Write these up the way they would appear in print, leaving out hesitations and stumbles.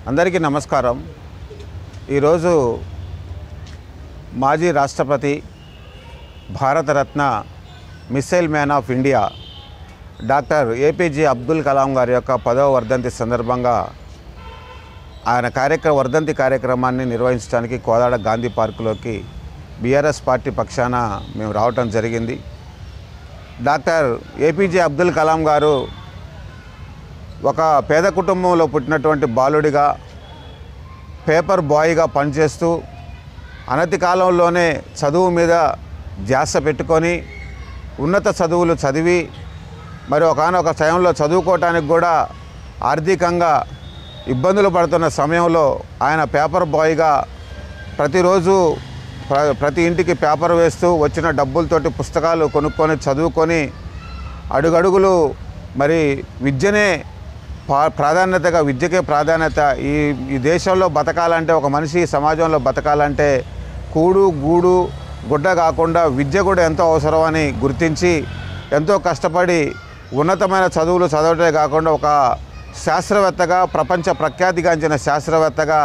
అందరికీ నమస్కారం। ఈరోజు మాజీ రాష్ట్రపతి Bharat Ratna missile man of India doctor APJ Abdul Kalam గారి యొక్క 10వ వర్ధంతి సందర్భంగా ఆయన వర్ధంతి కార్యక్రమాన్ని నిర్వహించడానికి కోదాడ గాంధీ పార్కులోకి బీఆర్ఎస్ పార్టీ పక్షాన మేము రావటం జరిగింది। డాక్టర్ ఏపీజే అబ్దుల్ కలాం గారు ఒక పేద కుటుంబంలో పుట్టినటువంటి బాలుడిగా పేపర్ బాయ్గా పనిచేస్తూ అనతి కాలంలోనే చదువు మీద ధ్యాస పెట్టుకొని ఉన్నత చదువులు చదివి మరి ఒకానొక సమయంలో చదువుకోవటానికి కూడా ఆర్థికంగా ఇబ్బందులు పడుతున్న సమయంలో ఆయన పేపర్ బాయ్గా ప్రతిరోజు ప్రతి ఇంటికి పేపర్ వేస్తూ వచ్చిన డబ్బులతోటి పుస్తకాలు కొనుక్కొని చదువుకొని అడుగడుగులు మరి విద్యనే ప్రాధాన్యతగా విద్యకే ప్రాధాన్యత। ఈ దేశంలో బతకాలంటే ఒక మనిషి సమాజంలో బతకాలంటే కూడు గూడు గుడ్డ కాకుండా విద్య కూడా ఎంతో అవసరమని గుర్తించి ఎంతో కష్టపడి ఉన్నతమైన చదువులు చదవటమే కాకుండా ఒక శాస్త్రవేత్తగా ప్రపంచ ప్రఖ్యాతిగాంచిన శాస్త్రవేత్తగా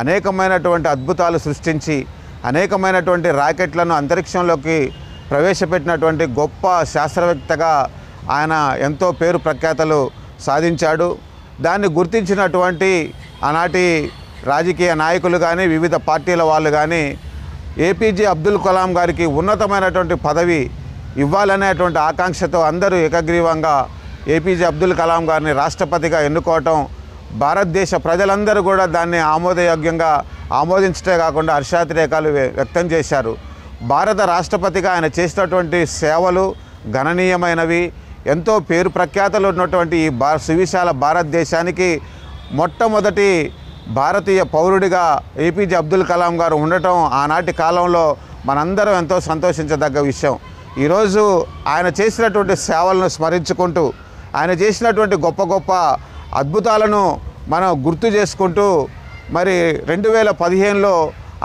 అనేకమైనటువంటి అద్భుతాలు సృష్టించి అనేకమైనటువంటి రాకెట్లను అంతరిక్షంలోకి ప్రవేశపెట్టినటువంటి గొప్ప శాస్త్రవేత్తగా ఆయన ఎంతో పేరు ప్రఖ్యాతలు సాధించాడు। దాన్ని గుర్తించినటువంటి ఆనాటి రాజకీయ నాయకులు కానీ వివిధ పార్టీల వాళ్ళు కానీ ఏపీజే అబ్దుల్ కలాం గారికి ఉన్నతమైనటువంటి పదవి ఇవ్వాలనేటువంటి ఆకాంక్షతో అందరూ ఏకగ్రీవంగా ఏపీజే అబ్దుల్ కలాం గారిని రాష్ట్రపతిగా ఎన్నుకోవటం భారతదేశ ప్రజలందరూ కూడా దాన్ని ఆమోదయోగ్యంగా ఆమోదించటే కాకుండా హర్షాతిరేకాలు వ్యక్తం చేశారు। భారత రాష్ట్రపతిగా ఆయన చేసినటువంటి సేవలు గణనీయమైనవి। ఎంతో పేరు ప్రఖ్యాతలు ఉన్నటువంటి ఈ సువిశాల భారతదేశానికి మొట్టమొదటి భారతీయ పౌరుడిగా ఏపీజే అబ్దుల్ కలాం గారు ఉండటం ఆనాటి కాలంలో మనందరం ఎంతో సంతోషించదగ్గ విషయం। ఈరోజు ఆయన చేసినటువంటి సేవలను స్మరించుకుంటూ ఆయన చేసినటువంటి గొప్ప గొప్ప అద్భుతాలను మనం గుర్తు చేసుకుంటూ మరి 2015లో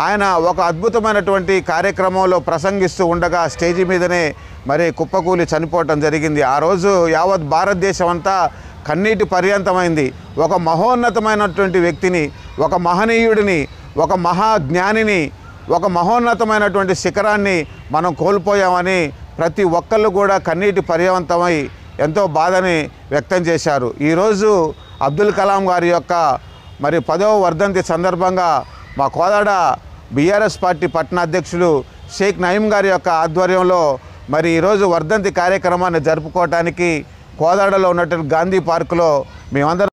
ఆయన ఒక అద్భుతమైనటువంటి కార్యక్రమంలో ప్రసంగిస్తూ ఉండగా స్టేజి మీదనే మరి కుప్పకూలి చనిపోవటం జరిగింది। ఆ రోజు యావత్ భారతదేశం అంతా కన్నీటి పర్యంతమైంది। ఒక మహోన్నతమైనటువంటి వ్యక్తిని, ఒక మహనీయుడిని, ఒక మహాజ్ఞానిని, ఒక మహోన్నతమైనటువంటి శిఖరాన్ని మనం కోల్పోయామని ప్రతి ఒక్కళ్ళు కూడా కన్నీటి పర్యంతమై ఎంతో బాధని వ్యక్తం చేశారు। ఈరోజు అబ్దుల్ కలాం గారి యొక్క మరి 10వ వర్ధంతి సందర్భంగా మా కోదాడ బీఆర్ఎస్ పార్టీ పట్టణాధ్యక్షులు షేక్ నయీం గారి యొక్క ఆధ్వర్యంలో మరి ఈరోజు వర్ధంతి కార్యక్రమాన్ని జరుపుకోవడానికి కోదాడలో ఉన్నటువంటి గాంధీ పార్కులో మేమందరం